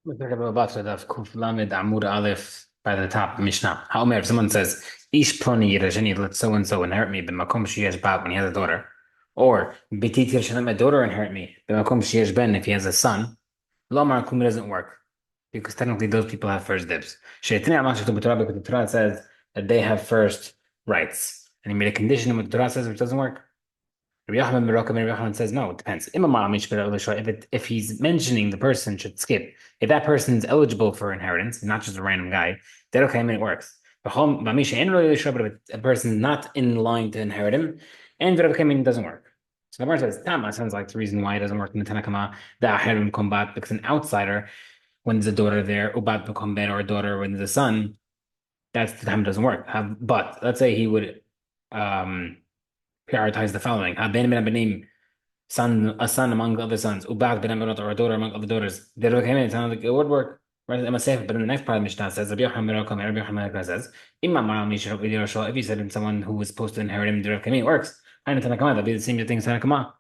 We talk about Batra Daf, Kuf Lamed Amud Aleph by the top Mishnah. However, if someone says, Ish Ploni Yerasheni, let so and so inherit me, b'makom sheyesh bat when he has a daughter, or Biti Tir let my daughter inherit me, b'makom sheyesh ben if he has a son, Lomar Kum doesn't work because technically those people have first dibs. Sheitini Amash Torah because the Torah says that they have first rights, and he made a condition what the Torah says which doesn't work. Rabbi Yochanan says no, it depends. If he's mentioning the person should skip, if that person's eligible for inheritance, not just a random guy, then okay, I mean it works. But if a person's not in line to inherit him, and it doesn't work. So the Gemara says, Tama sounds like the reason why it doesn't work in the Tanakama, the Aherim combat, because an outsider, when there's a daughter there, Ubat Bekomben, or a daughter when there's a son, that's the time it doesn't work. But let's say he would um prioritize the following. A son among the other sons, Ubad ben Amonot, or a daughter among other daughters. They don't come in, it sounds like it would work. Right? But in the next part of the Mishnah says, Rabbi Yochanan says, if you said in someone who was supposed to inherit him, it works. That'd be the same thing as Tanakama.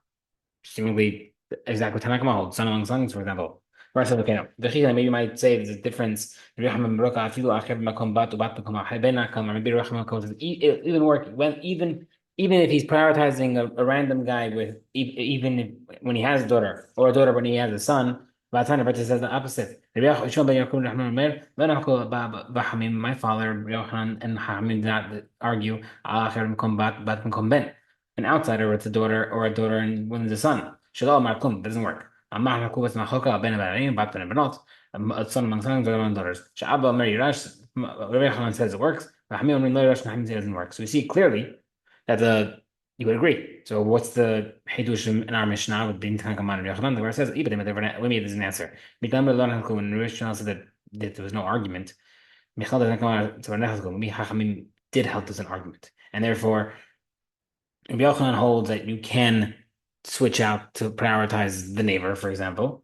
Seemingly exactly what Tanakama holds, son among sons, for example. Right, so okay, no. Maybe you might say there's a difference. Maybe Rahman even work when even if he's prioritizing a random guy with even if, when he has a daughter or a daughter when he has a son, Vatana Bata says the opposite. My father Yochanan and Hamim did not argue an outsider with a daughter or a daughter and when there's a son. Shalom Markum doesn't work. A son among sons, daughter among daughters. Sha'abba Mary Rash, Rabbi Yochanan says it works. Hamim Amrin Lo Rash, Hamim says it doesn't work. So we see clearly that you would agree. So what's the Hidushim in our Mishnah with being Tanakaman and Yochanan? The Gemara says, even if we made this an answer. When Mishnah said that there was no argument, Michal doesn't come out. So Chachamim did help as an argument, and therefore Rabbi Yochanan holds that you can switch out to prioritize the neighbor, for example,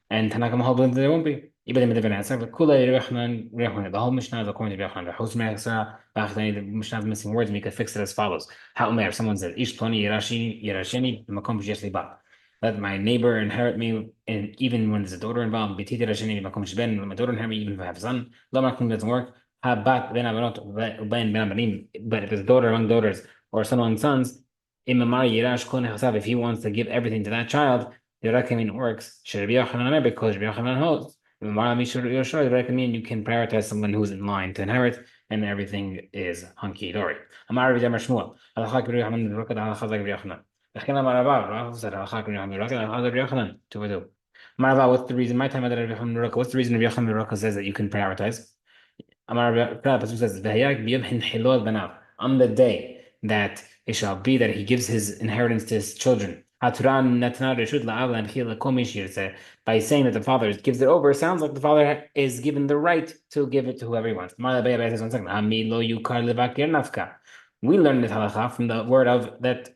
and Tanakama holds that there won't be. Even if different answer, but the whole Mishnah is according to Rabbi Yochanan. The Mishnah is missing words, and we could fix it as follows. How if someone said, Ish plani Yerashini, Makom Sheshli Ba. Let my neighbor inherit me, and even when there's a daughter involved, Betiti Yerashini, Makom Sheben, let my daughter inherit me, even if I have a son. Lamakum doesn't work. Habat ben Abenot, ben Abanim, but if it's a daughter among daughters, or son among sons, if he wants to give everything to that child, the recommend works. Because Rabbi Yochanan holds. You can prioritize someone who's in line to inherit, and everything is hunky dory. Amar Rabbi Shmuel. What's the reason? My time, what's the reason Rabbi Yochanan says that you can prioritize? Pasuk says, on the day that it shall be that he gives his inheritance to his children. By saying that the father gives it over, it sounds like the father is given the right to give it to whoever he wants. We learned this halacha from the word of that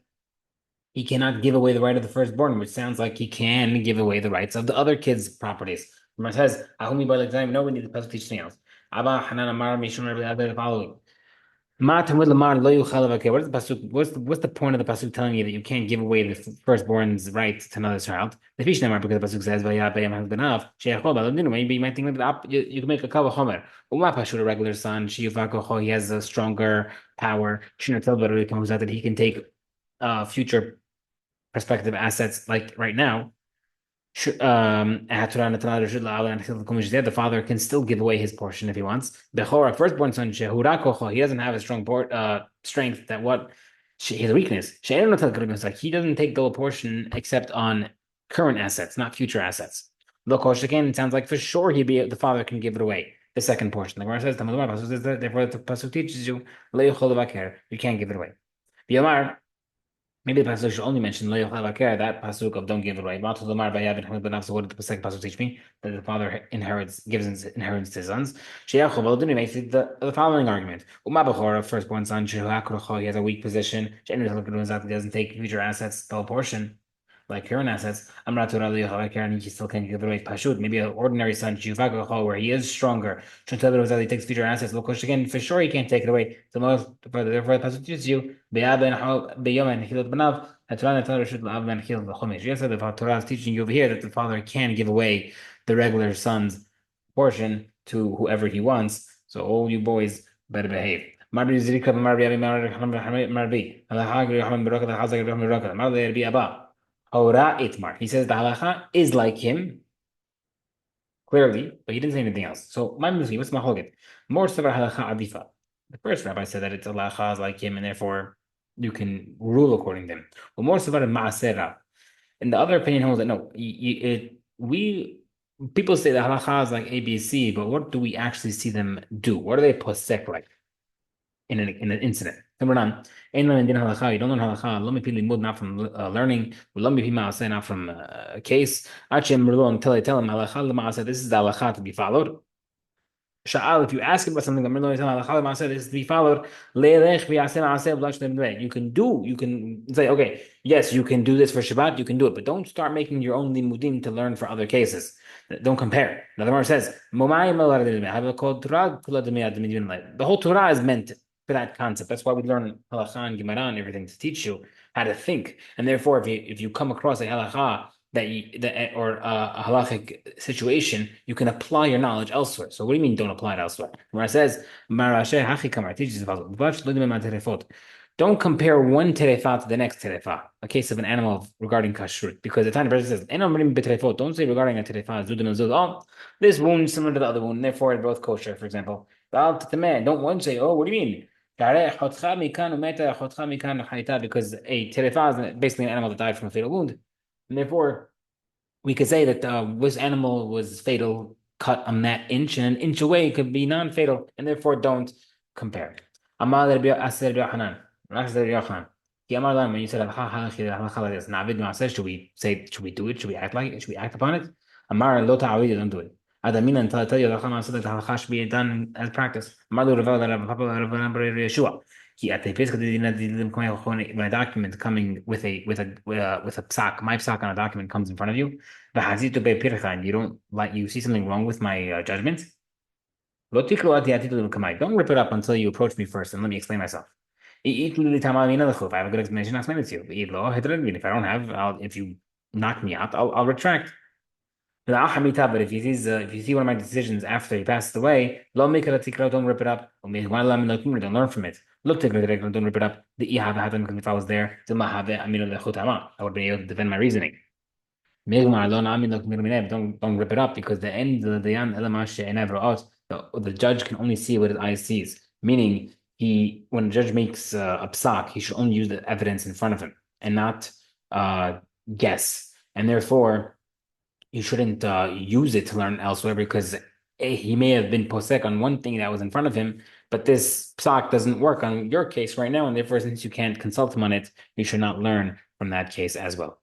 he cannot give away the right of the firstborn, which sounds like he can give away the rights of the other kids' properties. It says, no, we need the pasuk to teach something else. Abba Hanan Amar Mishum Rabbi the following. What is the pasuk? What's the point of the pasuk telling you that you can't give away the firstborn's right to another child? The fish number because the pasuk says maybe you might think that you can make a kavah chomer. A regular son, he has a stronger power. It comes out that he can take future prospective assets like right now. The father can still give away his portion if he wants. The firstborn son, he doesn't have a strong strength that what he has a weakness. Like he doesn't take the portion except on current assets, not future assets. It sounds like for sure the father can give it away. The second portion. The Gemara says, therefore the pasuk teaches you, you can't give it away. Maybe the pasuk should only mention lo yochel vakir, that pasuk of don't give it away. So what did the second pasuk teach me? That the father gives his inheritance to his sons. Sheyachol makes it the following argument: Umabachor, firstborn son, he has a weak position. He doesn't take future assets, the whole portion like current assets, and he still can't give it away. Pashut, maybe an ordinary son, where he is stronger. He takes future assets. Again, for sure he can't take it away. So therefore, the Pashut teaches you, the Torah is teaching you over here that the father can give away the regular son's portion to whoever he wants. So all you boys better behave. Marbi zirika marbi abi marbi. Halacha Yochanan Baruch the Chazak Yochanan Baruch. Marbi Rabbi Abba. Hora itmar. He says the halacha is like him clearly, but he didn't say anything else. So my Muslim, what's mahloket? More savar halacha adifa. The first rabbi said that it's halacha is like him, and therefore you can rule according to him. But more savar maasera. And the other opinion holds that no, we people say that halacha is like A, B, C, but what do we actually see them do? What are they posek like in an incident? Number nine, you don't learn halacha. Let me limud not from learning. Let me not from a case. Until I tell him halacha. This is the halacha to be followed. Sha'al, if you ask him about something, this is to be followed. You can say, okay, yes, you can do this for Shabbat, you can do it, but don't start making your own limudim to learn for other cases. Don't compare. Now, the Gemara says, the whole Torah is meant for that concept. That's why we learn halacha and Gemara and everything to teach you how to think. And therefore, if you come across a halacha or a halachic situation, you can apply your knowledge elsewhere. So what do you mean don't apply it elsewhere? Where it says, teaches don't compare one terefa to the next terefa, a case of an animal regarding kashrut, because the time person says, don't say regarding a terefa, oh, this wound is similar to the other wound, therefore they're both kosher, for example. Don't one say, oh, what do you mean? Because a terefa is basically an animal that died from a fatal wound. And therefore, we could say that this animal was fatal, cut on that inch, and an inch away could be non-fatal, and therefore don't compare. Amal Rabbi Yochanan. When you said like this, should we do it? Should we act like it? Should we act upon it? Amar lo ta'awid, don't do it. Adamina until I tell you the halacha should be done as practice. Amar lo Yeshua. When a document coming with a psak, my psak on a document comes in front of you, and you don't like you see something wrong with my judgment. Don't rip it up until you approach me first and let me explain myself. If I have a good explanation, I'll explain it to you. If I don't have, if you knock me out, I'll retract. But if you see one of my decisions after he passed away, don't rip it up. Don't learn from it. Don't rip it up. If I was there, I would be able to defend my reasoning. Don't rip it up because the end of the judge can only see what his eye sees. Meaning, when a judge makes a psak, he should only use the evidence in front of him and not guess. And therefore, you shouldn't use it to learn elsewhere because he may have been posek on one thing that was in front of him, but this psak doesn't work on your case right now, and therefore, since you can't consult him on it, you should not learn from that case as well.